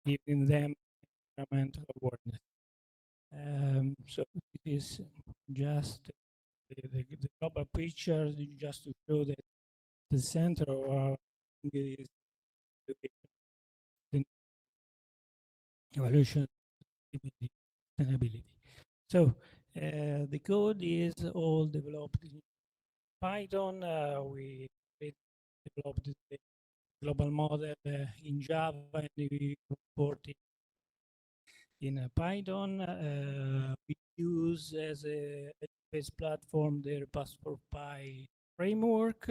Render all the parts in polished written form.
giving them environmental awareness. So it is just the global picture, just to show that the center of our is the evolution of sustainability. So the code is all developed in Python. We developed the global model in Java, and we import it in Python. We use as a base platform the Passport-Pi framework,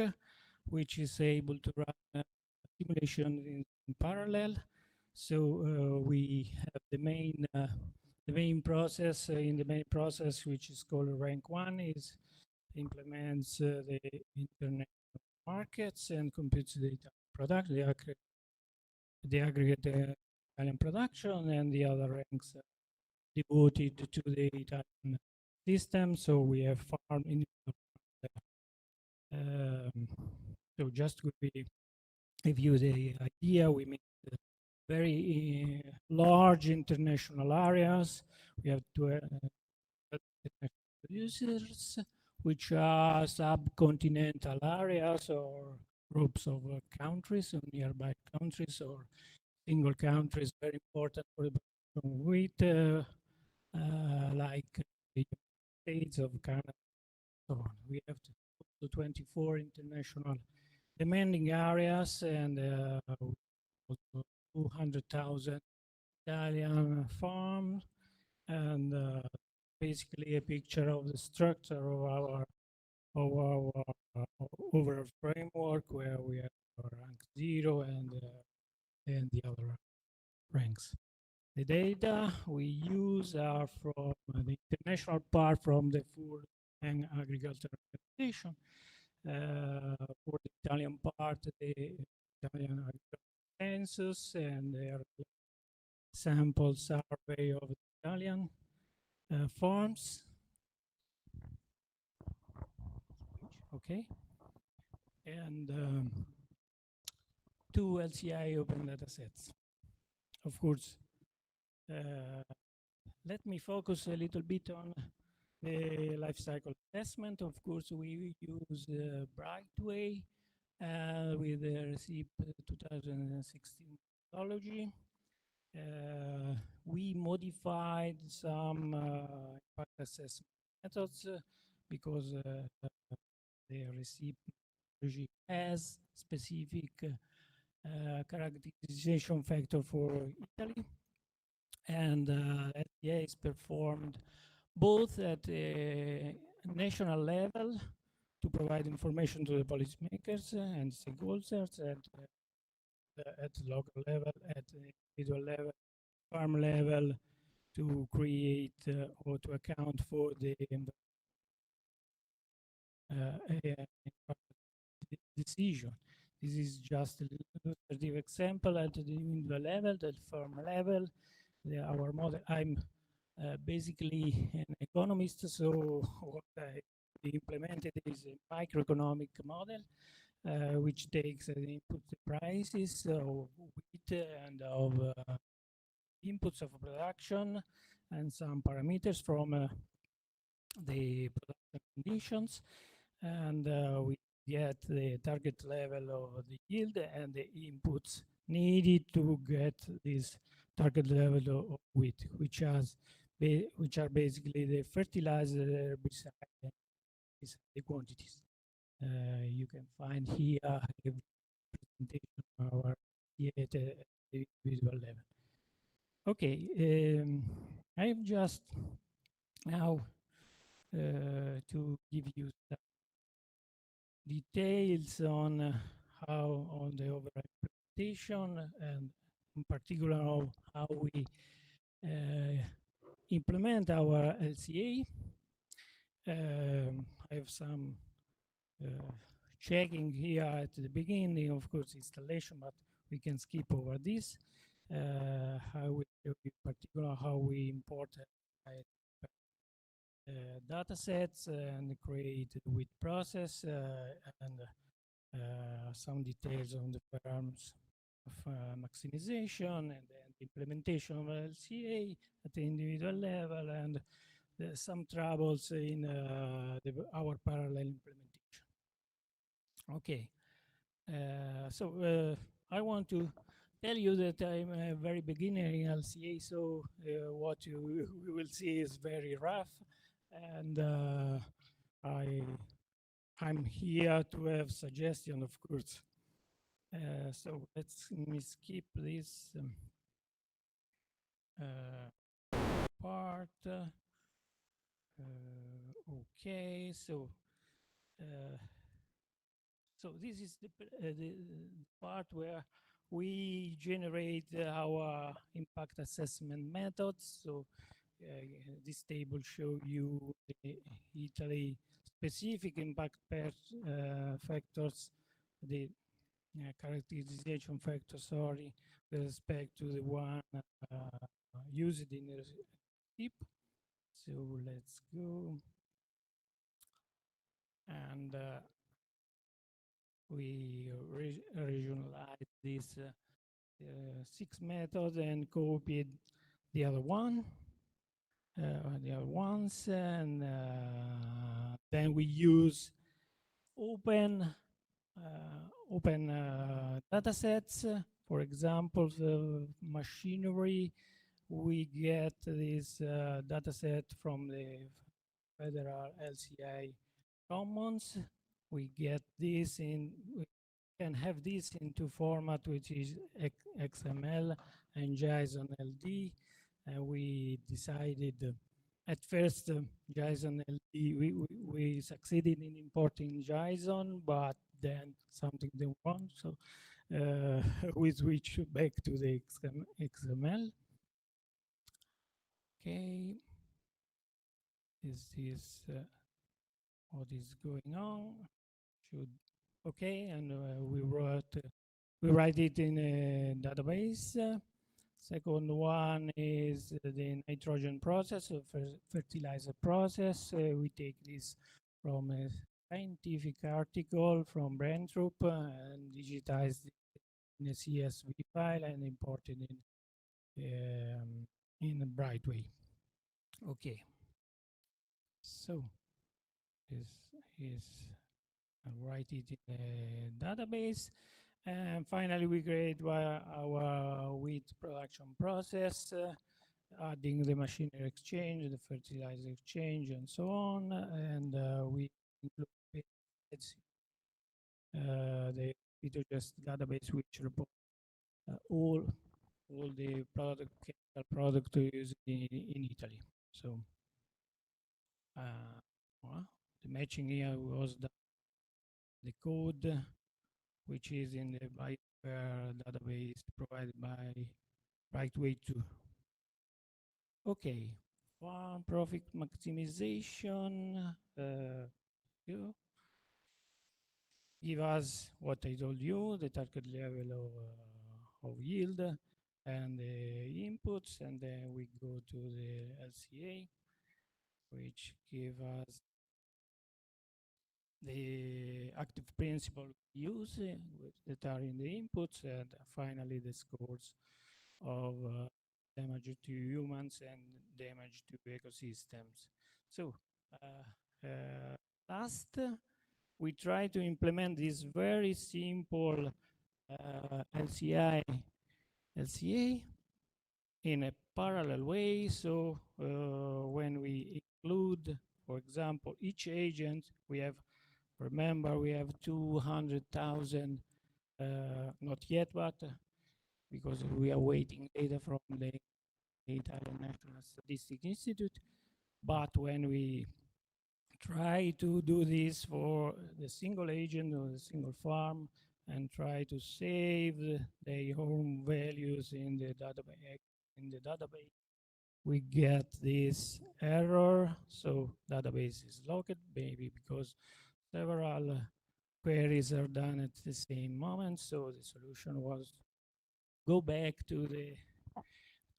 which is able to run simulation in parallel. So we have the main process in the main process, which is called rank one, is implements the internet markets and computes the product, the aggregate Italian production, and the other ranks devoted to the Italian system. So we have farm in so just to give you the idea, we make very large international areas. We have two producers, which are subcontinental areas or groups of countries or nearby countries or single countries very important for the production of wheat, like the States of Canada. So we have 24 international demanding areas and also 200,000 Italian farms, and basically a picture of the structure of our overall framework, where we have rank 0 and the other ranks. The data we use are from the international part, from the Food and Agriculture Organization. For the Italian part, the Italian census and their sample survey of Italian farms. Okay. And 2 LCI open data sets. Of course, let me focus a little bit on the life cycle assessment. Of course, we use Brightway with the RECIP 2016 methodology. We modified some impact assessment methods because the RECIP methodology has specific characterization factor for Italy, and LTA is performed both at a national level to provide information to the policymakers and stakeholders, and at local level, at the individual level, farm level, to create or to account for the decision. This is just an illustrative example at the individual level, the farm level. Our model, I'm basically an economist, so what I implemented is a microeconomic model, which takes the input prices of wheat and of inputs of production and some parameters from the production conditions, and we get the target level of the yield and the inputs needed to get this target level of wheat, which are basically the fertilizer beside the quantities. You can find here a presentation of our at the individual level. Okay, I have just now to give you some details on how on the overall implementation, and in particular of how we implement our LCA. I have some checking here at the beginning, of course, installation, but we can skip over this. How we, in particular, how we import data sets and create the WIT process, and some details on the terms of maximization, and then implementation of LCA at the individual level, and some troubles in our parallel implementation. Okay, so I want to tell you that I'm a very beginner in LCA, so what you will see is very rough, and I'm here to have suggestion, of course. So let me skip this part. Okay, so so this is the part where we generate our impact assessment methods. So this table shows you the Italy specific impact factors, the characterization factors, sorry, with respect to the one used in the tip. So let's go. And we regionalize these 6 methods and copied the other one, the other ones, and then we use open data sets. For example, the machinery, we get this data set from the Federal LCA Commons. We get this in, we can have this into format which is XML and JSON LD. And we decided at first JSON LD, we succeeded in importing JSON, but then something didn't want, so we switch back to the XML. Okay, is this what is going on? Should okay, and we write it in a database. Second one is the nitrogen process, fertilizer process. We take this from a scientific article from Brentrup and digitize it in a CSV file and import it in a Brightway. Okay, so this is write it in a database. And finally, we create our wheat production process, adding the machinery exchange, the fertilizer exchange, and so on. And we include the Vitogest database, which reports all the chemical product used in Italy. So well, the matching here was the code, which is in the Biosphere database provided by Brightway 2. Okay, farm profit maximization. Give us what I told you, the target level of yield and the inputs, and then we go to the LCA, which give us the active principle use that are in the inputs, and finally the scores of damage to humans and damage to ecosystems. So last, we try to implement this very simple LCA in a parallel way. So when we include, for example, each agent, we have, remember, we have 200,000, not yet, but because we are waiting data from the Italian National Statistics Institute. But when we try to do this for the single agent or the single farm and try to save their home values in the database, we get this error. So database is locked, maybe because several queries are done at the same moment. So the solution was go back to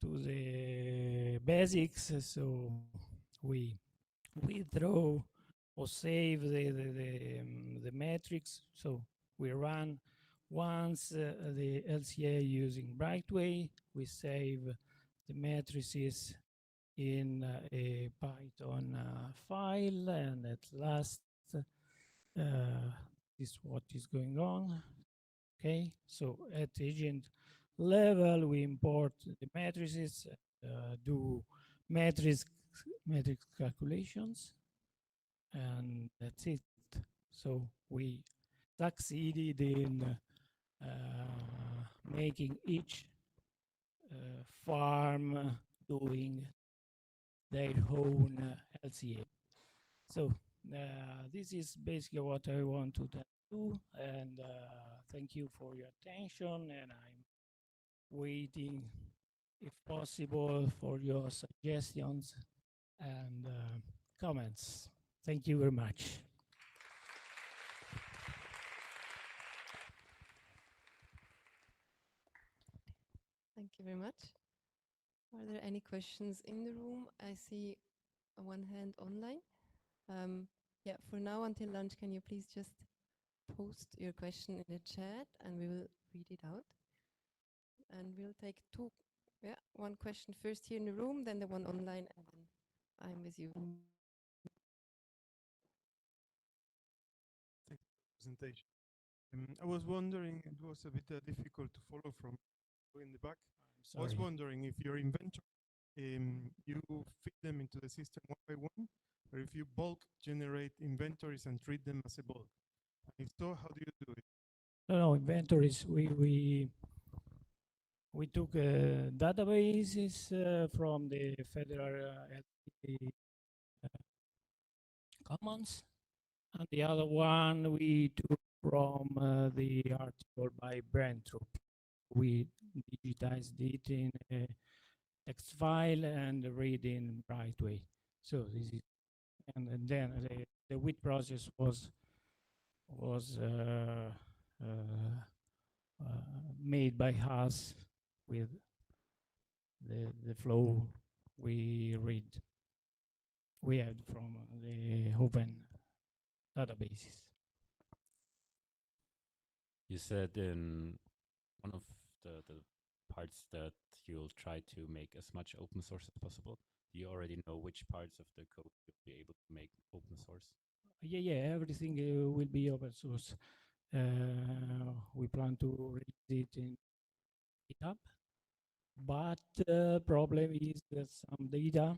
the basics. So we throw or save the metrics. So we run once the LCA using Brightway, We save the matrices in a Python file, and at last, this is what is going on. Okay, so at agent level, we import the matrices, do matrix calculations, and that's it. So we succeeded in making each farm doing their own LCA. So this is basically what I want to do, and thank you for your attention, and I'm waiting, if possible, for your suggestions and comments. Thank you very much. Thank you very much. Are there any questions in the room? I see one hand online. Yeah, for now until lunch, can you please just post your question in the chat and we will read it out. And we'll take one question first here in the room, then the one online, and then I'm with you. Thank you for the presentation. I was wondering, it was a bit difficult to follow from in the back. I was wondering if your inventory, you feed them into the system one by one, or if you bulk generate inventories and treat them as a bulk. If so, how do you do it? No, inventories. We took databases from the federal commons, and the other one we took from the article by Brentrup. We digitized it in a text file and read in Brightway. So this is, and then the WIT process was made by us with the flow we had from the open databases. You said in one of the parts that you'll try to make as much open source as possible. Do you already know which parts of the code you'll be able to make open source? Yeah, everything will be open source. We plan to release it in GitHub, but the problem is that some data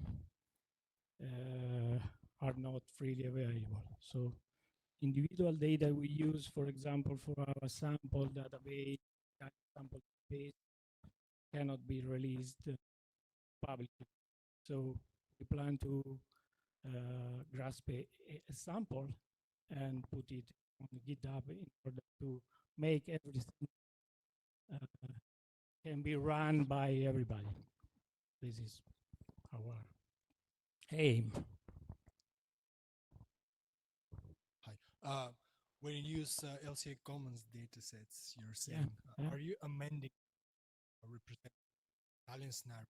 are not freely available. So individual data we use, for example, for our sample database, cannot be released publicly. So we plan to grasp a sample and put it on GitHub in order to make everything can be run by everybody. This is our aim. Hi. When you use LCA Commons datasets, you're saying, are you amending or represent Italian scenario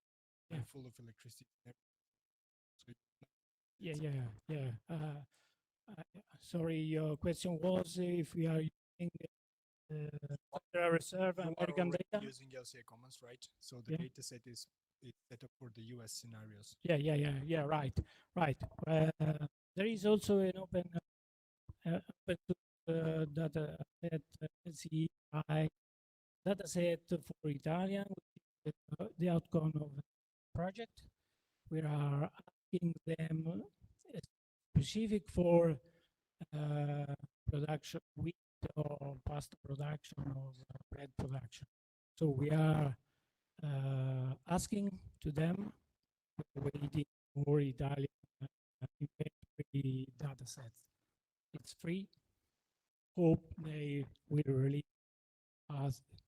full of electricity? So sorry, your question was if we are using Federal Reserve American data? Using LCA Commons, right? So the dataset is set up for the US scenarios. Right. There is also an open data set, CI data set for Italian, which is the outcome of the project. We are asking them specific for production wheat or pasta production or bread production. So we are asking to them, waiting for Italian inventory data sets. It's free. Hope they will really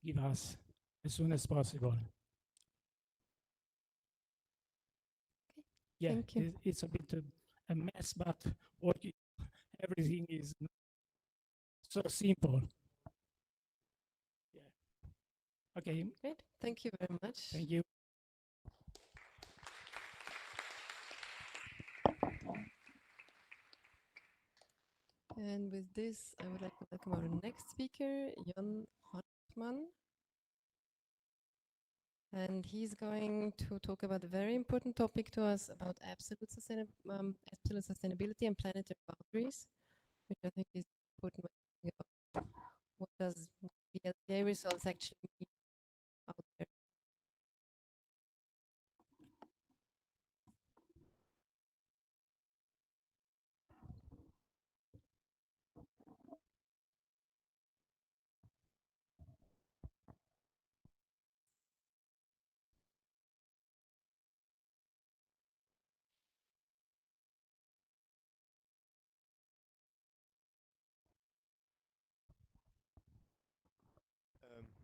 give us as soon as possible. Okay. Thank you. It's a bit a mess, but everything is so simple. Okay. Great. Thank you very much. Thank you. And with this, I would like to welcome our next speaker, Jan Hartmann. and he's going to talk about a very important topic to us about absolute sustainability and planetary boundaries, which I think is important when thinking about what does the LCA results actually mean out there.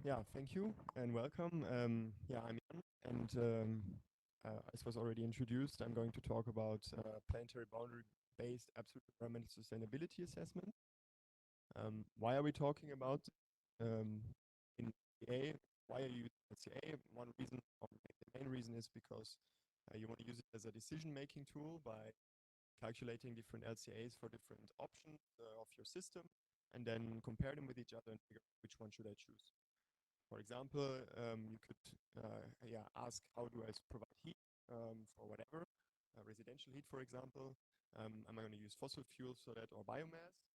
Yeah, thank you and welcome. Yeah, I'm Jan, and as was already introduced, I'm going to talk about planetary boundary-based absolute environmental sustainability assessment. Why are we talking about in LCA? Why are you using LCA? One reason, or the main reason, is because you want to use it as a decision-making tool by calculating different LCAs for different options of your system, and then compare them with each other and figure out which one should I choose. For example, you could ask, how do I provide heat for whatever, residential heat, for example. Am I going to use fossil fuels for that or biomass?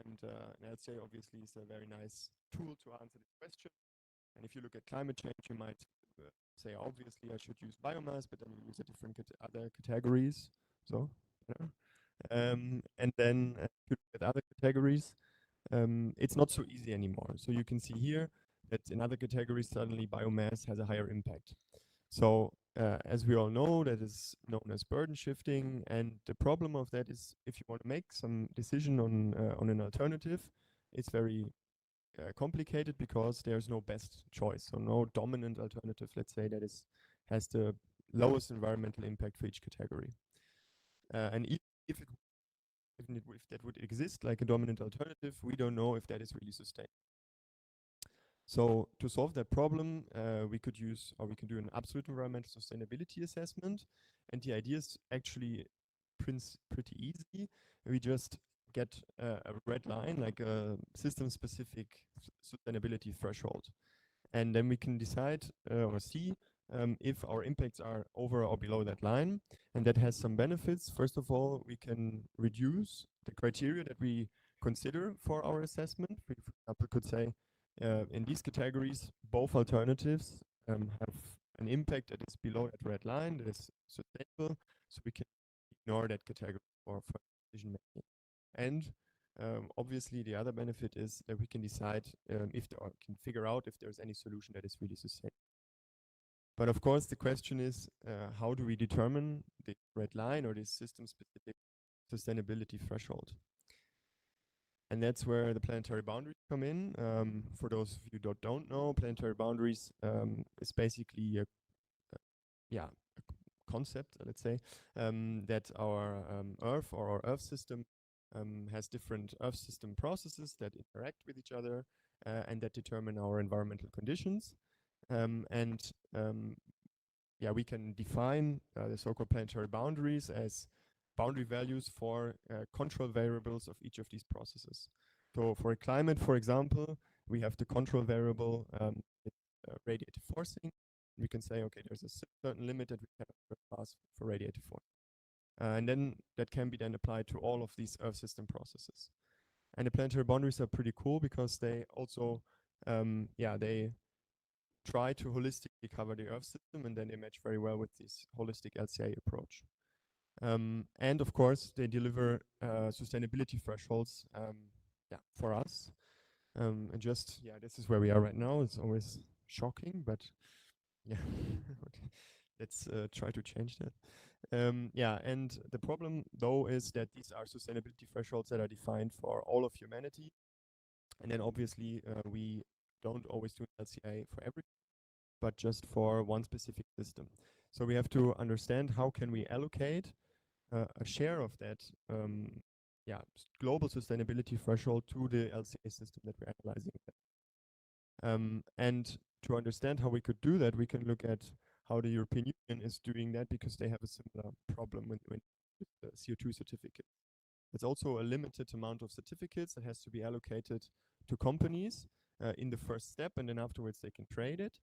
And an LCA obviously is a very nice tool to answer this question. And if you look at climate change, you might say, obviously, I should use biomass, but then you use a different other categories. So, and then if you look at other categories, it's not so easy anymore. So you can see here that in other categories, suddenly biomass has a higher impact. So as we all know, that is known as burden shifting. And the problem of that is, if you want to make some decision on an alternative, it's very complicated because there's no best choice. So no dominant alternative, let's say, that has the lowest environmental impact for each category. And if that would exist, like a dominant alternative, we don't know if that is really sustainable. So to solve that problem, we could do an absolute environmental sustainability assessment. And the idea is actually pretty easy. We just get a red line, like a system-specific sustainability threshold. And then we can decide or see if our impacts are over or below that line. And that has some benefits. First of all, we can reduce the criteria that we consider for our assessment. We, for example, could say, in these categories, both alternatives have an impact that is below that red line, that is sustainable, so we can ignore that category for decision making. And obviously, the other benefit is that we can decide can figure out if there's any solution that is really sustainable. But of course, the question is, how do we determine the red line or this system-specific sustainability threshold? And that's where the planetary boundaries come in. For those of you that don't know, planetary boundaries is basically a concept, let's say, that our Earth or our Earth system has different Earth system processes that interact with each other and that determine our environmental conditions. We can define the so-called planetary boundaries as boundary values for control variables of each of these processes. So for a climate, for example, we have the control variable radiative forcing. We can say, okay, there's a certain limit that we cannot pass for radiative forcing. And then that can be then applied to all of these Earth system processes. And the planetary boundaries are pretty cool because they also, they try to holistically cover the Earth system, and then they match very well with this holistic LCA approach. And of course, they deliver sustainability thresholds for us. And just, this is where we are right now. It's always shocking, but yeah, let's try to change that. And the problem, though, is that these are sustainability thresholds that are defined for all of humanity. And then obviously, we don't always do LCA for everything, but just for one specific system. So we have to understand how can we allocate a share of that global sustainability threshold to the LCA system that we're analyzing. And to understand how we could do that, we can look at how the European Union is doing that, because they have a similar problem with the CO2 certificate. There's also a limited amount of certificates that has to be allocated to companies in the first step, and then afterwards they can trade it.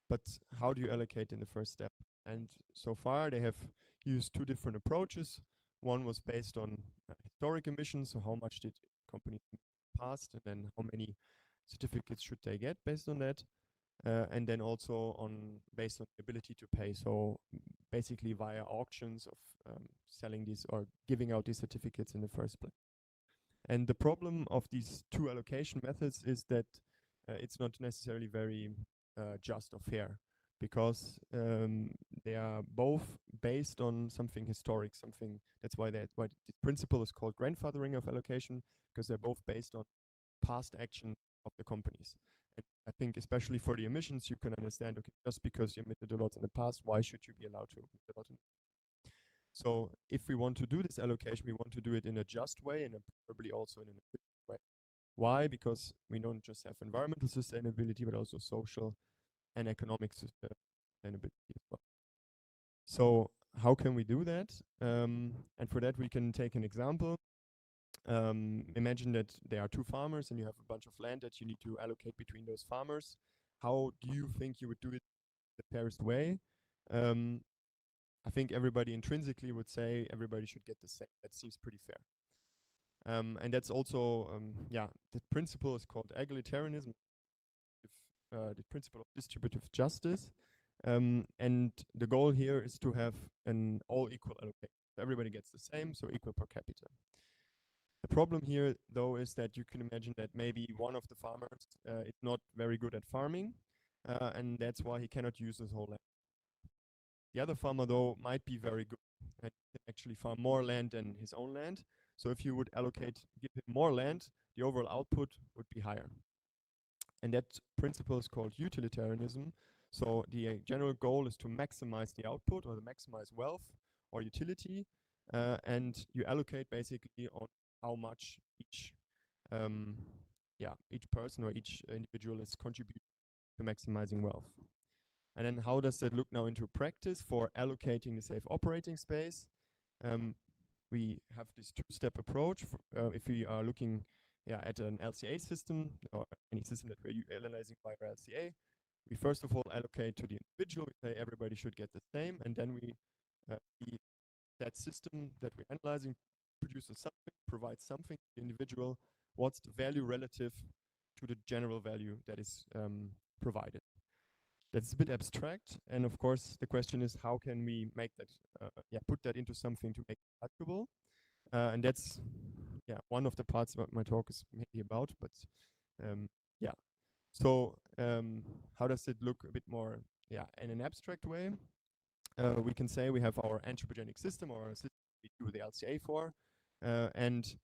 but how do you allocate in the first step? And so far they have used two different approaches. One was based on historic emissions, so how much did companies past, and then how many certificates should they get based on that, and then also based on the ability to pay, so basically via auctions of selling these or giving out these certificates in the first place. And the problem of these two allocation methods is that it's not necessarily very just or fair, because they are both based on something historic, something that's why the principle is called grandfathering of allocation, because they're both based on past action of the companies. And I think especially for the emissions, you can understand, okay, just because you emitted a lot in the past, why should you be allowed to emit a lot in the future? So if we want to do this allocation, we want to do it in a just way and probably also in an efficient way. Why? Because we don't just have environmental sustainability, but also social and economic sustainability as well. So how can we do that? And for that, we can take an example. Imagine that there are two farmers and you have a bunch of land that you need to allocate between those farmers. How do you think you would do it the fairest way? I think everybody intrinsically would say everybody should get the same. That seems pretty fair. And that's also, the principle is called egalitarianism, the principle of distributive justice. And the goal here is to have an all equal allocation. Everybody gets the same, so equal per capita. The problem here, though, is that you can imagine that maybe one of the farmers is not very good at farming, and that's why he cannot use his whole land. The other farmer, though, might be very good and can actually farm more land than his own land. So if you would give him more land, the overall output would be higher. And that principle is called utilitarianism. So the general goal is to maximize the output or to maximize wealth or utility, and you allocate basically on how much each person or each individual is contributing to maximizing wealth. And then how does that look now into practice for allocating the safe operating space? We have this two-step approach. If we are looking at an LCA system or any system that we're analyzing via LCA, we first of all allocate to the individual. We say everybody should get the same, and then that system that we're analyzing produces something, provides something to the individual. What's the value relative to the general value that is provided? That's a bit abstract, and of course the question is how can we make that, put that into something to make it calculable, and that's one of the parts what my talk is mainly about. But so how does it look a bit more in an abstract way? We can say we have our anthropogenic system or a system we do the LCA for, and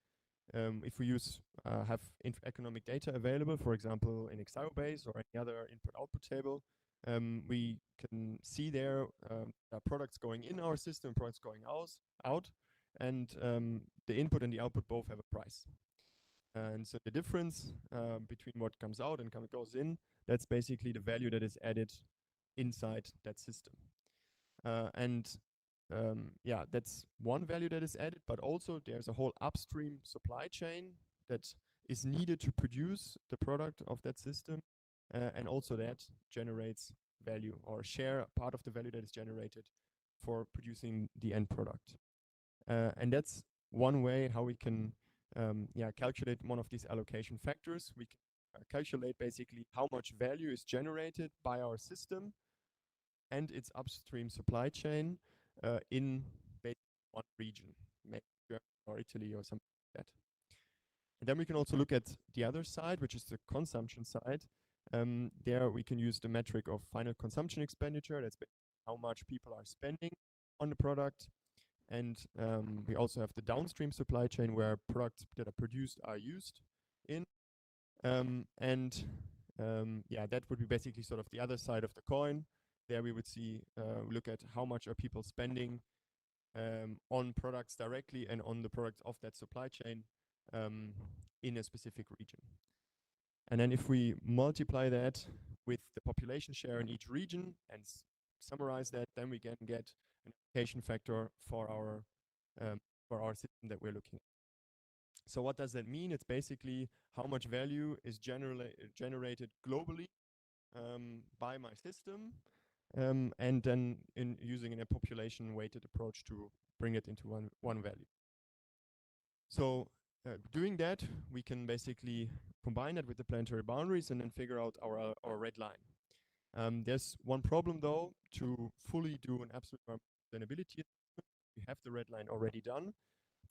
if we have economic data available, for example in Exciobase or any other input-output table, we can see there products going in our system, products going out, and the input and the output both have a price. And so the difference between what comes out and goes in, that's basically the value that is added inside that system. That's one value that is added, but also there's a whole upstream supply chain that is needed to produce the product of that system, and also that generates value or share part of the value that is generated for producing the end product. And that's one way how we can calculate one of these allocation factors. We can calculate basically how much value is generated by our system and its upstream supply chain in one region, maybe Germany or Italy or something like that. And then we can also look at the other side, which is the consumption side. There we can use the metric of final consumption expenditure. That's how much people are spending on the product. And we also have the downstream supply chain where products that are produced are used in. That would be basically sort of the other side of the coin. There we would look at how much are people spending on products directly and on the products of that supply chain in a specific region. And then if we multiply that with the population share in each region and summarize that, then we can get an allocation factor for our system that we're looking at. So what does that mean? It's basically how much value is generated globally by my system, and then in using a population weighted approach to bring it into one value. So doing that, we can basically combine it with the planetary boundaries and then figure out our red line. There's one problem though, to fully do an absolute sustainability. We have the red line already done.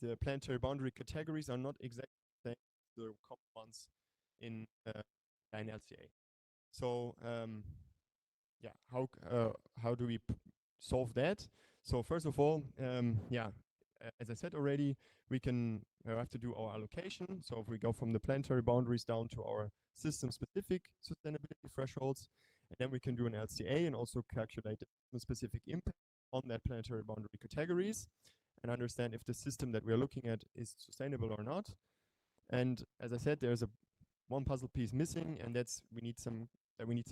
The planetary boundary categories are not exactly the same as the common ones in LCA. So yeah, how do we solve that? So first of all, yeah, as I said already, we can have to do our allocation. So if we go from the planetary boundaries down to our system-specific sustainability thresholds, and then we can do an LCA and also calculate the specific impact on that planetary boundary categories and understand if the system that we are looking at is sustainable or not. And as I said, there's one puzzle piece missing, and that's we need some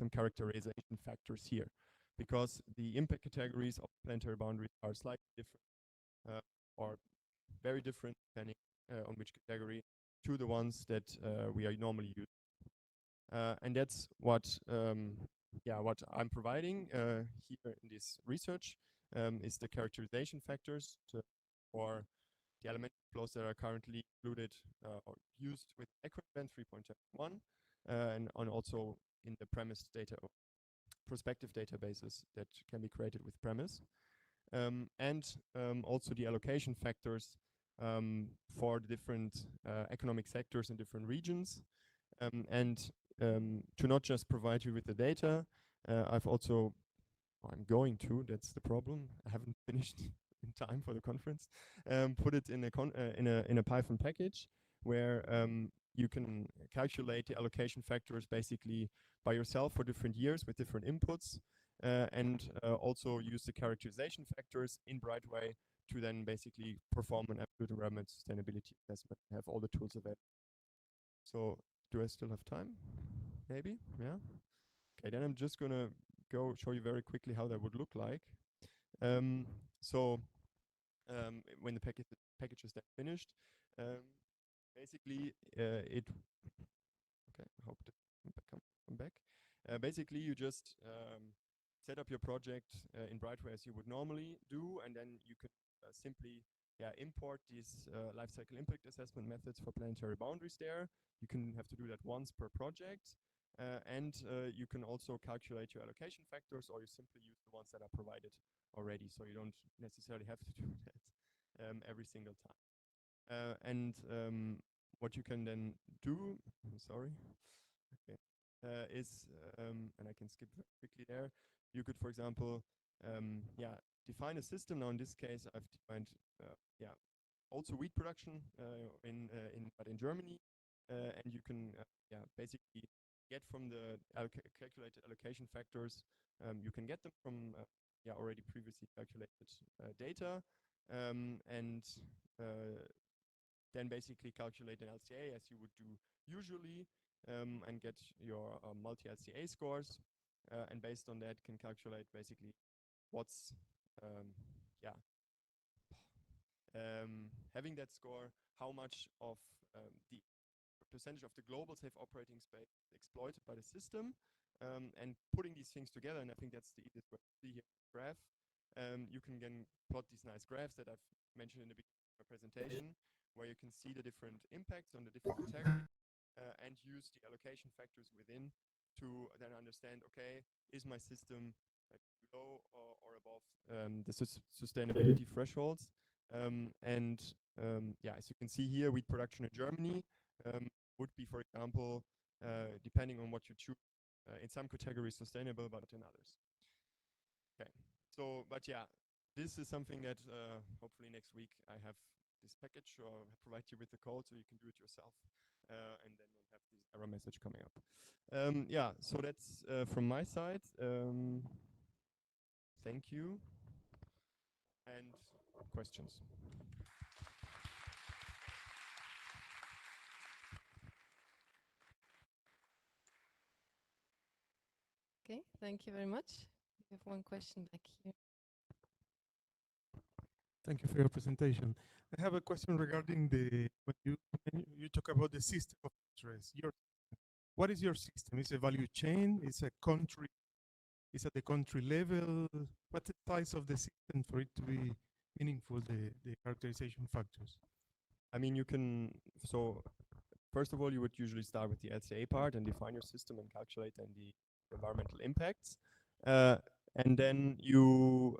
characterization factors here, because the impact categories of planetary boundaries are slightly different or very different depending on which category to the ones that we are normally using. And that's what what I'm providing here in this research is the characterization factors for the elementary flows that are currently included or used with ECREVent 3.1 and also in the premise data or prospective databases that can be created with premise. And also the allocation factors for the different economic sectors in different regions. And to not just provide you with the data, I'm going to, that's the problem, I haven't finished in time for the conference, put it in a Python package where you can calculate the allocation factors basically by yourself for different years with different inputs, and also use the characterization factors in Brightway to then basically perform an absolute environment sustainability assessment, have all the tools available. So do I still have time? Maybe, yeah. Okay, then I'm just gonna go show you very quickly how that would look like. So when the package is then finished, basically okay, I hope to come back. Basically, you just set up your project in Brightway as you would normally do, and then you could simply import these life cycle impact assessment methods for planetary boundaries there. You can have to do that once per project. And you can also calculate your allocation factors, or you simply use the ones that are provided already, so you don't necessarily have to do that every single time. And what you can then do, I'm sorry, okay, is, and I can skip quickly there, you could, for example, define a system. Now in this case, I've defined, also wheat production but in Germany, and you can, basically get from the calculated allocation factors, you can get them from already previously calculated data, and then basically calculate an LCA as you would do usually, and get your multi-LCA scores, and based on that can calculate basically what's having that score, how much of the percentage of the global safe operating space exploited by the system, and putting these things together, and I think that's the easiest way to see here in the graph. You can again plot these nice graphs that I've mentioned in the beginning of my presentation, where you can see the different impacts on the different categories, and use the allocation factors within to then understand, okay, is my system below or above the sustainability thresholds? And as you can see here, wheat production in Germany would be, for example, depending on what you choose, in some categories sustainable, but in others. Okay, so, but yeah, this is something that hopefully next week I have this package or provide you with the code so you can do it yourself, and then don't have this error message coming up. So that's from my side. Thank you. And questions? Okay, thank you very much. We have one question back here. Thank you for your presentation. I have a question regarding when you talk about the system of interest. what is your system? Is it a value chain? Is a country? Is at the country level? What's the size of the system for it to be meaningful, the characterization factors? I mean, you can, so first of all, you would usually start with the LCA part and define your system and calculate then the environmental impacts. And then you,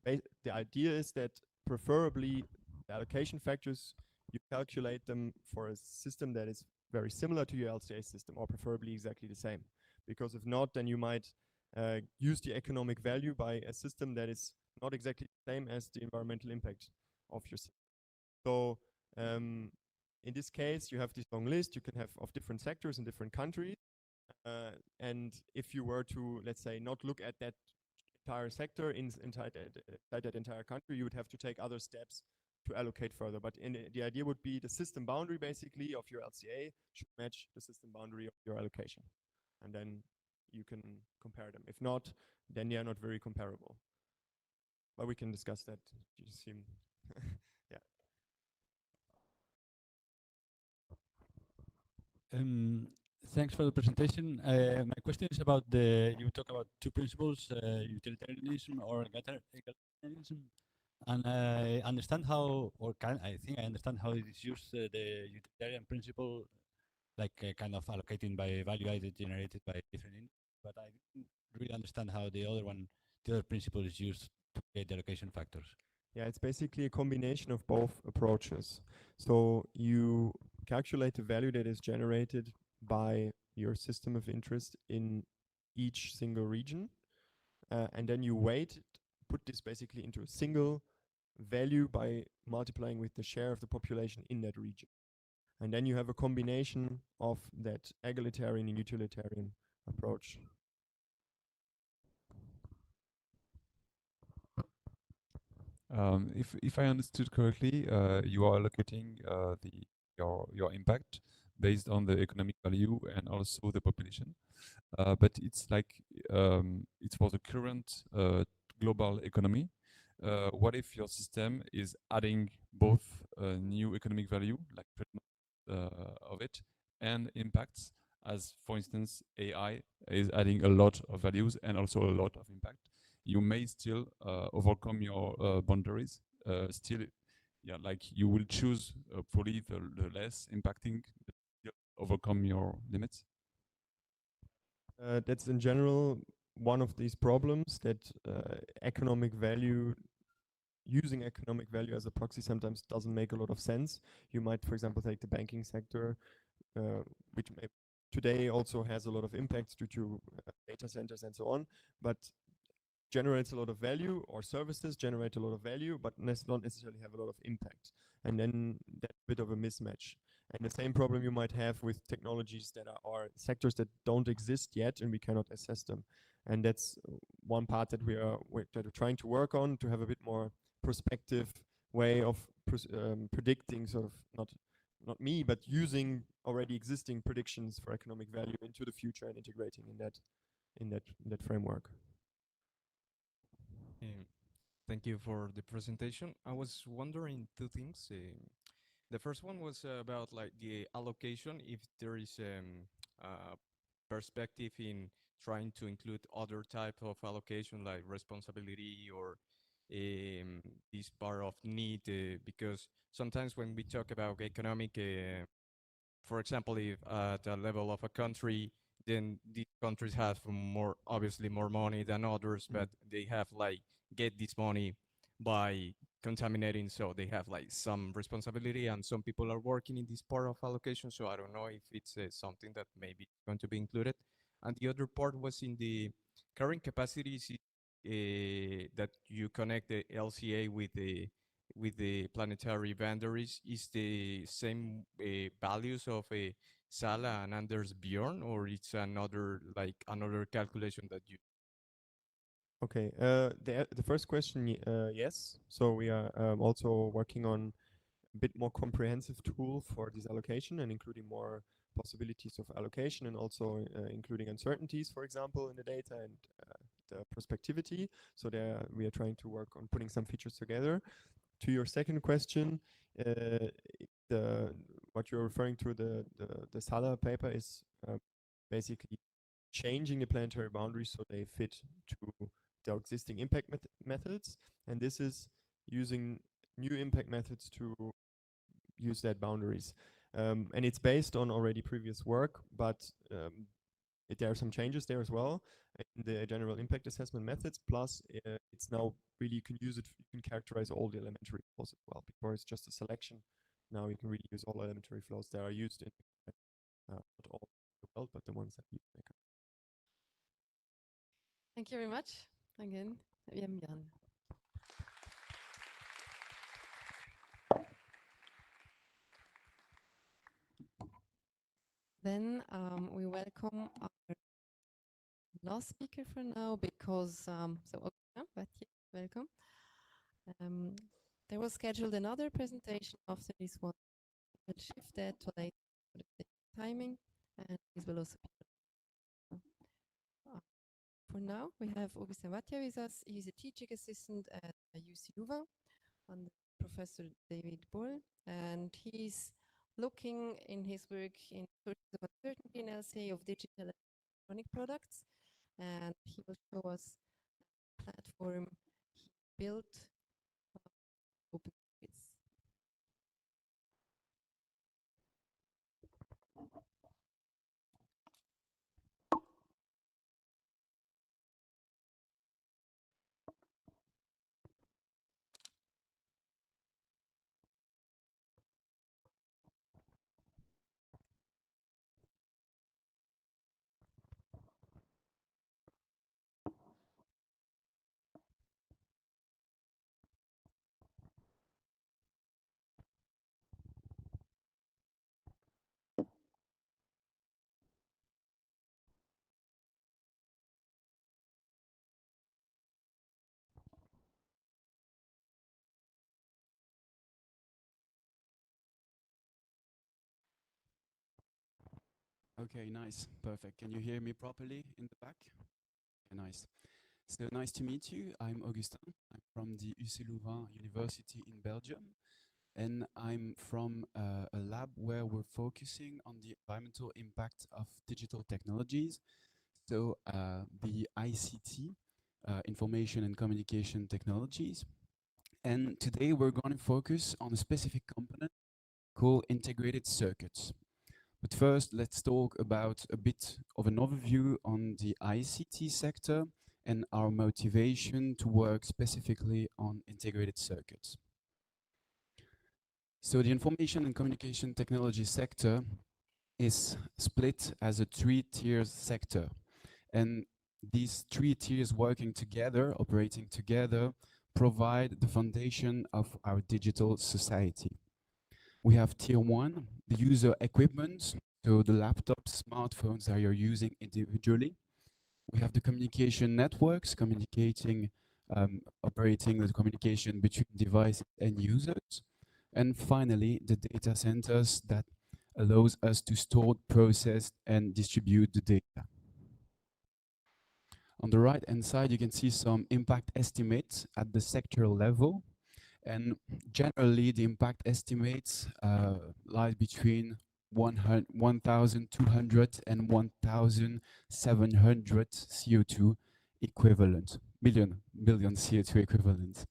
the idea is that preferably the allocation factors, you calculate them for a system that is very similar to your LCA system, or preferably exactly the same. Because if not, then you might use the economic value by a system that is not exactly the same as the environmental impact of your system. So in this case, you have this long list you can have of different sectors in different countries. And if you were to, let's say, not look at that entire sector inside that entire country, you would have to take other steps to allocate further. But the idea would be the system boundary, basically, of your LCA should match the system boundary of your allocation. And then you can compare them. If not, then they are not very comparable. But we can discuss that. You seem, yeah. Thanks for the presentation. My question is about you talk about two principles, utilitarianism or egalitarianism. And I understand how, I think I understand how it is used, the utilitarian principle, like kind of allocating by value added generated by different inputs, but I didn't really understand how the other principle is used to create the allocation factors. Yeah, it's basically a combination of both approaches. So you calculate the value that is generated by your system of interest in each single region, and then you put this basically into a single value by multiplying with the share of the population in that region. And then you have a combination of that egalitarian and utilitarian approach. If I understood correctly, you are allocating your impact based on the economic value and also the population. But it's like it's for the current global economy. What if your system is adding both new economic value, like of it, and impacts, as for instance, AI is adding a lot of values and also a lot of impact? You may still overcome your boundaries. Still, yeah, like you will choose probably the less impacting, overcome your limits. That's in general one of these problems, that economic value, using economic value as a proxy sometimes doesn't make a lot of sense. You might, for example, take the banking sector, which today also has a lot of impacts due to data centers and so on, but generates a lot of value, or services generate a lot of value, but not necessarily have a lot of impact. And then that's a bit of a mismatch. And the same problem you might have with technologies that are sectors that don't exist yet and we cannot assess them. And that's one part that we're trying to work on, to have a bit more prospective way of predicting, sort of not me, but using already existing predictions for economic value into the future and integrating in that framework. Thank you for the presentation. I was wondering two things. The first one was about like the allocation, if there is perspective in trying to include other type of allocation like responsibility or this part of need, because sometimes when we talk about economic, for example, if at the level of a country, then these countries have obviously more money than others, but they have like get this money by contaminating, so they have like some responsibility, and some people are working in this part of allocation. So I don't know if it's something that maybe going to be included. And the other part was in the current capacities that you connect the LCA with the planetary boundaries. Is the same values of a Sala and Anders Bjorn, or it's another calculation that you? Okay, the first question, yes. So we are also working on a bit more comprehensive tool for this allocation, and including more possibilities of allocation, and also including uncertainties, for example, in the data, and the prospectivity. So there we are trying to work on putting some features together. To your second question, what you're referring to, the Sala paper is basically changing the planetary boundaries so they fit to the existing impact methods. And this is using new impact methods to use that boundaries. And it's based on already previous work, but there are some changes there as well in the general impact assessment methods. Plus, it's now really, you can use it, you can characterize all the elementary flows as well. Before it's just a selection. Now you can really use all elementary flows that are used in not all the world, but the ones that you make. Thank you very much. Again, Jan. Then we welcome our last speaker for now because, so Augustin, Wattiez, welcome. There was scheduled another presentation after this one. We'll shift that to later for the sake of timing, and this will also be. For now, we have Augustin Wattiez with us. He's a teaching assistant at UC Louvain under Professor David Bull, and he's looking in his work in sources of uncertainty in LCA of digital electronic products, and he will show us a platform he built open source. Okay, nice, perfect. Can you hear me properly in the back? Okay, nice. So nice to meet you. I'm Augustin. I'm from the UC Louvain University in Belgium, and I'm from a lab where we're focusing on the environmental impact of digital technologies. So the ICT, Information and Communication Technologies. And today we're going to focus on a specific component called integrated circuits. But first, let's talk about a bit of an overview on the ICT sector and our motivation to work specifically on integrated circuits. So the information and communication technology sector is split as a three-tier sector. And these three tiers working together, operating together, provide the foundation of our digital society. We have tier one, the user equipment, so the laptops, smartphones that you're using individually. We have the communication networks, operating the communication between devices and users. And finally, the data centers that allows us to store, process, and distribute the data. On the right-hand side, you can see some impact estimates at the sectoral level. And generally, the impact estimates lie between 1,200 and 1,700 CO2 equivalent, billion CO2 equivalent.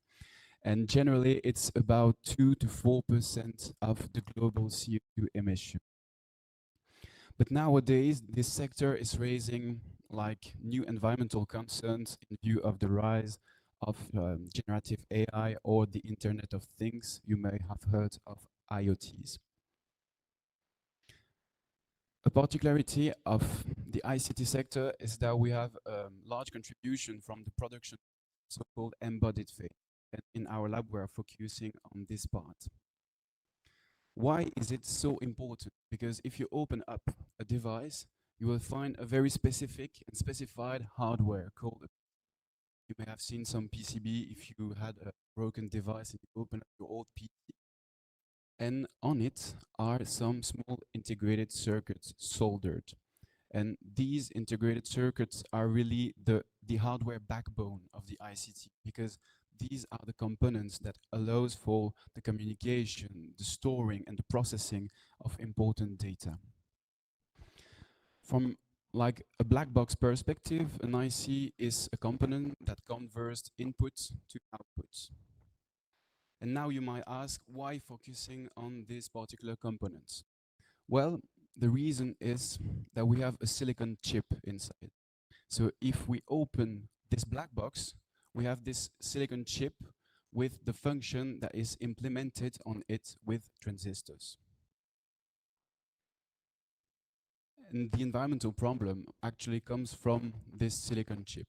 And generally, it's about 2 to 4% of the global CO2 emission. But nowadays, this sector is raising like new environmental concerns in view of the rise of generative AI or the Internet of Things. You may have heard of IoTs. A particularity of the ICT sector is that we have a large contribution from the production, so-called embodied phase. And in our lab, we're focusing on this part. Why is it so important? Because if you open up a device, you will find a very specific and specified hardware called. You may have seen some PCB if you had a broken device and you open up your old PC. And on it are some small integrated circuits soldered. And these integrated circuits are really the hardware backbone of the ICT, because these are the components that allows for the communication, the storing, and the processing of important data. From like a black box perspective, an IC is a component that converts input to output. And now you might ask, why focusing on this particular component? Well, the reason is that we have a silicon chip inside. So if we open this black box, we have this silicon chip with the function that is implemented on it with transistors. And the environmental problem actually comes from this silicon chip.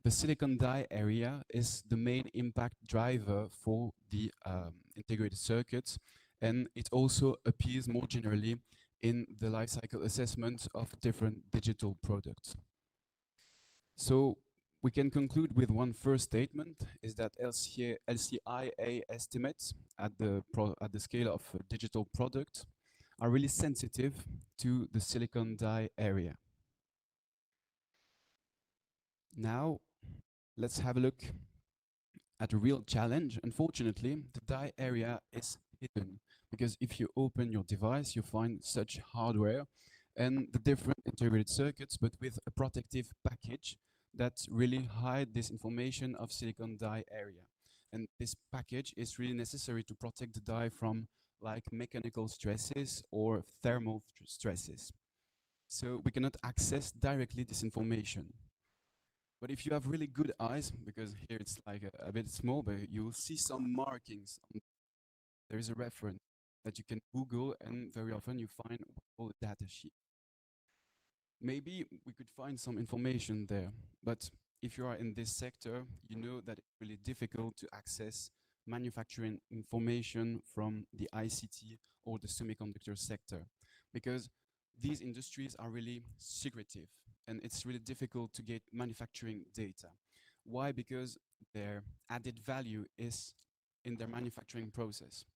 The silicon die area is the main impact driver for the integrated circuits, and it also appears more generally in the life cycle assessment of different digital products. So we can conclude with one first statement, is that LCIA estimates at the scale of a digital product are really sensitive to the silicon die area. Now, let's have a look at a real challenge. Unfortunately, the die area is hidden, because if you open your device, you find such hardware and the different integrated circuits, but with a protective package that really hide this information of silicon die area. And this package is really necessary to protect the die from like mechanical stresses or thermal stresses. So we cannot access directly this information. But if you have really good eyes, because here it's like a bit small, but you'll see some markings. There is a reference that you can Google, and very often you find all the data sheet. Maybe we could find some information there, but if you are in this sector, you know that it's really difficult to access manufacturing information from the ICT or the semiconductor sector, because these industries are really secretive and it's really difficult to get manufacturing data. Why? Because their added value is in their manufacturing process.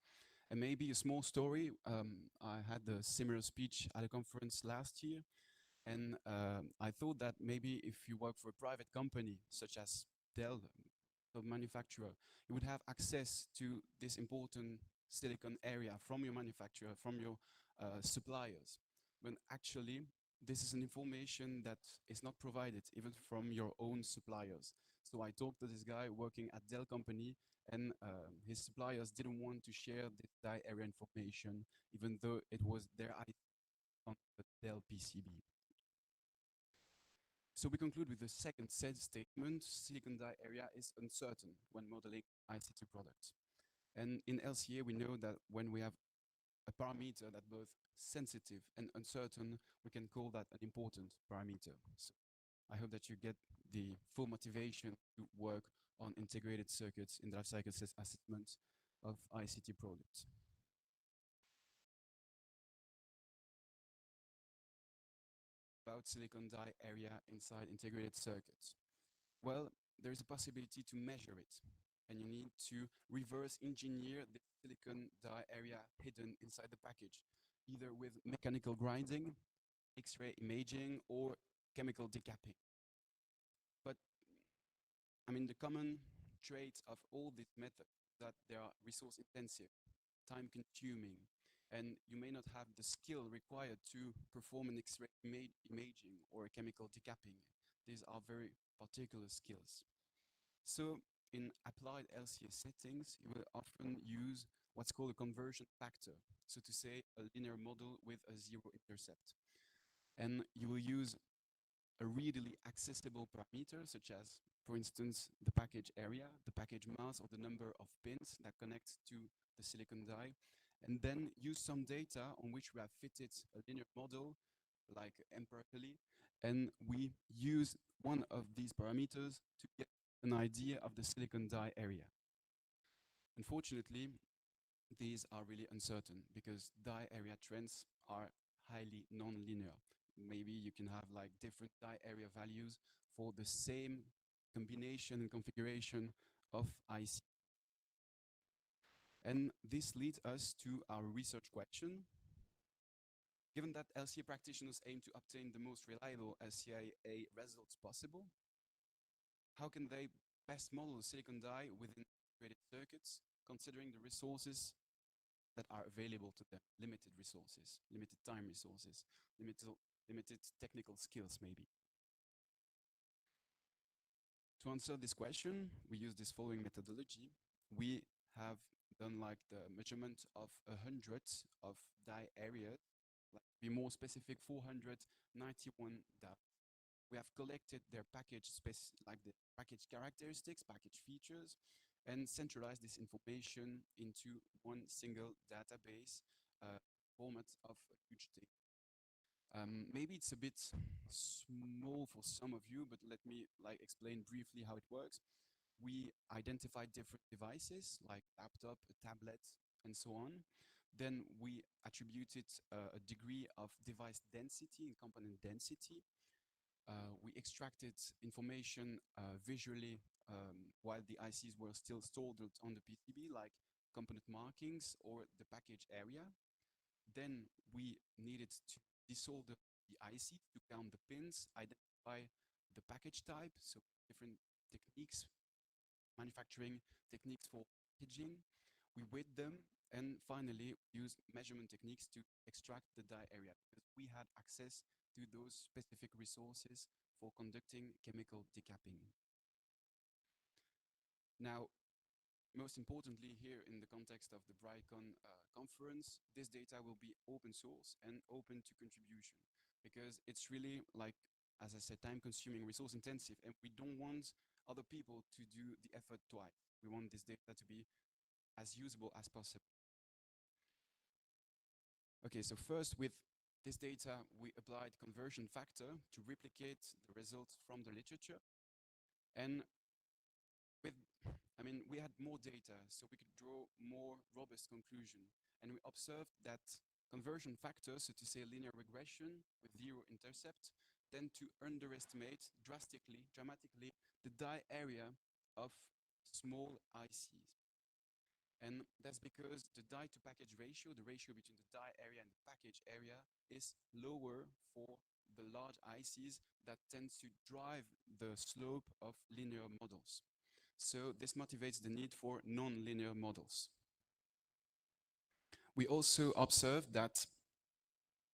And maybe a small story, I had a similar speech at a conference last year, and I thought that maybe if you work for a private company, such as Dell, the manufacturer, you would have access to this important silicon area from your manufacturer, from your suppliers. When actually, this is an information that is not provided even from your own suppliers. So I talked to this guy working at Dell company, and his suppliers didn't want to share this die area information, even though it was their IP on the Dell PCB. So we conclude with the second said statement: silicon die area is uncertain when modeling ICT products. And in LCA, we know that when we have a parameter that's both sensitive and uncertain, we can call that an important parameter. So I hope that you get the full motivation to work on integrated circuits in the life cycle assessment of ICT products. About silicon die area inside integrated circuits. Well, there's a possibility to measure it, and you need to reverse engineer the silicon die area hidden inside the package, either with mechanical grinding, X-ray imaging, or chemical decapping. But I mean, the common trait of all these methods is that they are resource intensive, time consuming, and you may not have the skill required to perform an X-ray imaging or a chemical decapping. These are very particular skills. So in applied LCA settings, you will often use what's called a conversion factor, so to say a linear model with a zero intercept. And you will use a readily accessible parameter, such as, for instance, the package area, the package mass, or the number of pins that connect to the silicon die, and then use some data on which we have fitted a linear model, like empirically, and we use one of these parameters to get an idea of the silicon die area. Unfortunately, these are really uncertain because die area trends are highly non-linear. Maybe you can have like different die area values for the same combination and configuration of IC. And this leads us to our research question. Given that LCA practitioners aim to obtain the most reliable LCA results possible, how can they best model silicon die within integrated circuits, considering the resources that are available to them, limited resources, limited time resources, limited limited technical skills maybe. To answer this question, we use this following methodology. We have done like the measurement of 100 of die areas, like to be more specific, 491 die. We have collected their package like the package characteristics, package features, and centralized this information into one single database format of a huge data. Maybe it's a bit small for some of you, but let me like explain briefly how it works. We identify different devices like laptop, a tablet, and so on. Then we attributed a degree of device density and component density. We extracted information visually while the ICs were still stored on the PCB, like component markings or the package area. Then we needed to desolder the IC to count the pins, identify the package type, so different techniques, manufacturing techniques for packaging. We weight them, and finally use measurement techniques to extract the die area, because we had access to those specific resources for conducting chemical decapping. Now, most importantly here in the context of the Brightcon conference, this data will be open source and open to contribution, because it's really like, as I said, time consuming, resource intensive, and we don't want other people to do the effort twice. We want this data to be as usable as possible. Okay, so first with this data, we applied conversion factor to replicate the results from the literature. And we had more data, so we could draw more robust conclusion. And we observed that conversion factor, so to say linear regression with zero intercept, tend to underestimate dramatically, the die area of small ICs. And that's because the die to package ratio, the ratio between the die area and the package area, is lower for the large ICs that tends to drive the slope of linear models. So this motivates the need for non-linear models. We also observed that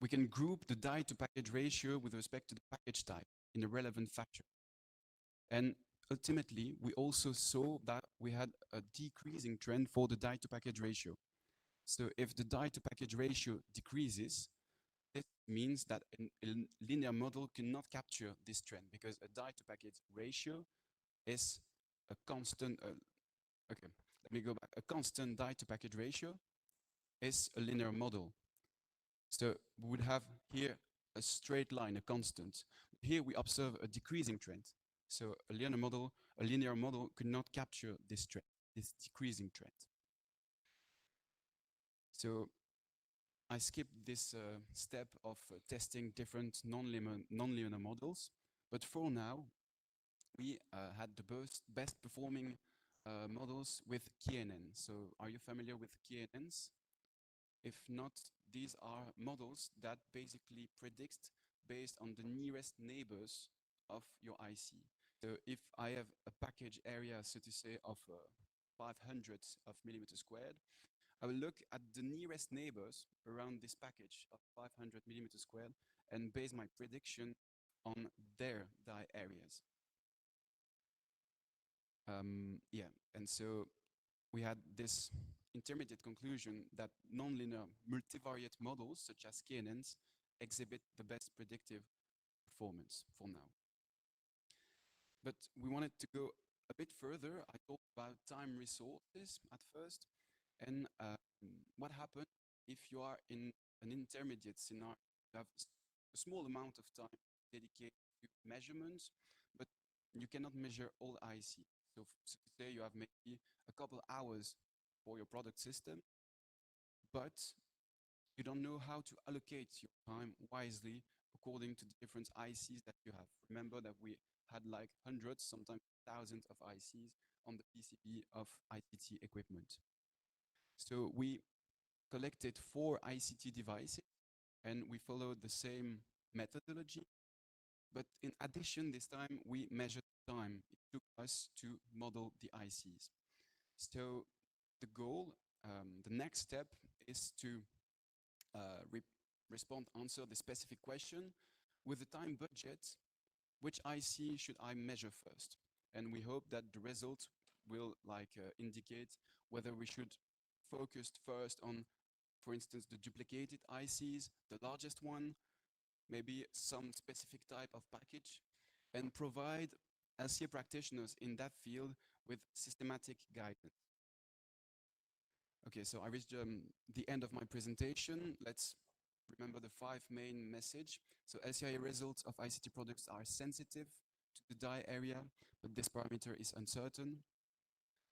we can group the die to package ratio with respect to the package type in a relevant fashion. And ultimately, we also saw that we had a decreasing trend for the die to package ratio. So if the die to package ratio decreases, this means that a linear model cannot capture this trend, because a die to package ratio is a constant, okay, let me go back. A constant die to package ratio is a linear model. So we would have here a straight line, a constant. Here we observe a decreasing trend. So a linear model could not capture this trend, this decreasing trend. So I skipped this step of testing different non-linear models, but for now, we had the best performing models with KNN. So are you familiar with KNNs? If not, these are models that basically predict based on the nearest neighbors of your IC. So if I have a package area, so to say, of 500 of millimeters squared, I will look at the nearest neighbors around this package of 500 millimeters squared and base my prediction on their die areas. Yeah, and so we had this intermediate conclusion that nonlinear multivariate models such as KNNs exhibit the best predictive performance for now. But we wanted to go a bit further. I talked about time resources at first, and what happens if you are in an intermediate scenario? You have a small amount of time dedicated to measurements, but you cannot measure all IC. So say you have maybe a couple hours for your product system, but you don't know how to allocate your time wisely according to the different ICs that you have. Remember that we had like hundreds, sometimes thousands of ICs on the PCB of ICT equipment. So we collected 4 ICT devices and we followed the same methodology. But in addition, this time we measured time it took us to model the ICs. So the goal, the next step is to answer the specific question, with the time budget, which IC should I measure first? And we hope that the result will indicate whether we should focus first on, for instance, the duplicated ICs, the largest one, maybe some specific type of package, and provide LCA practitioners in that field with systematic guidance. Okay, so I reached the end of my presentation. Let's remember the 5 main message. So LCA results of ICT products are sensitive to the die area, but this parameter is uncertain.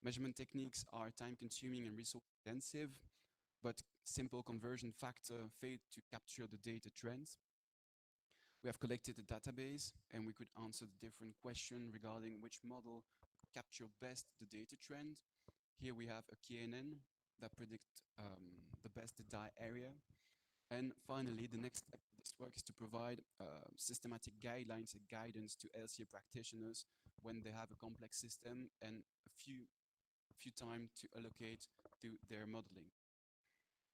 Measurement techniques are time-consuming and resource-intensive, but simple conversion factor failed to capture the data trends. We have collected a database, and we could answer the different questions regarding which model capture best the data trend. Here we have a KNN that predict the best die area. And finally, the next step of this work is to provide systematic guidelines and guidance to LCA practitioners when they have a complex system and a few time to allocate to their modeling.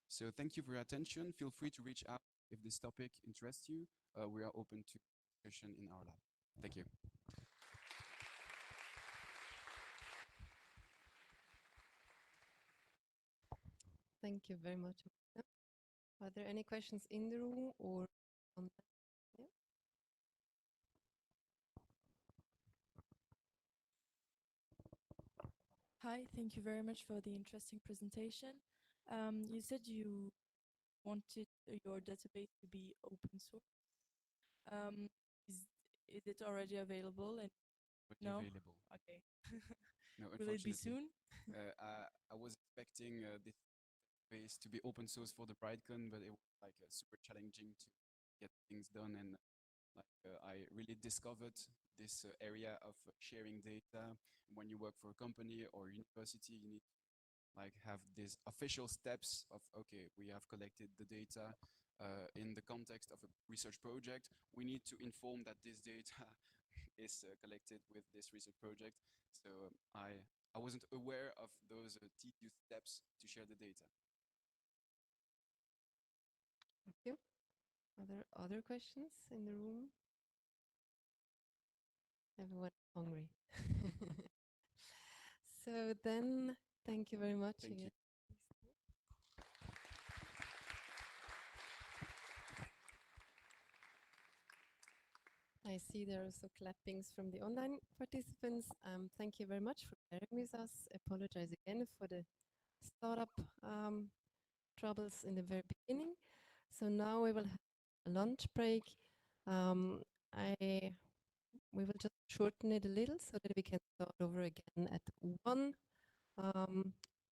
So thank you for your attention. Feel free to reach out if this topic interests you. We are open to discussion in our lab. Thank you. Thank you very much. Are there any questions in the room or on? Yeah. Hi, thank you very much for the interesting presentation. You said you wanted your database to be open source. Is it already available? And no? Available. Okay. No, Will it be soon? I was expecting this database to be open source for the Brightcon, but it was super challenging to get things done, and I really discovered this area of sharing data. When you work for a company or university, you need to have these official steps of, okay, we have collected the data in the context of a research project. We need to inform that this data is collected with this research project. So I wasn't aware of those tedious steps to share the data. Thank you. Are there other questions in the room? Everyone hungry. So then, thank you very much. Thank you. I see there are also clappings from the online participants. Thank you very much for bearing with us. Apologize again for the startup troubles in the very beginning. So now we will have a lunch break. We will just shorten it a little so that we can start over again at 1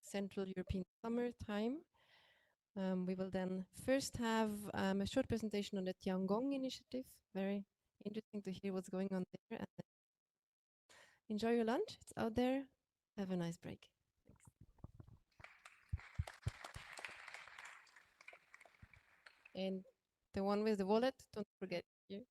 Central European Summer Time. We will then first have a short presentation on the Tiangong initiative. Very interesting to hear what's going on there. And enjoy your lunch. It's out there. Have a nice break. Thanks. And the one with the wallet, don't forget you.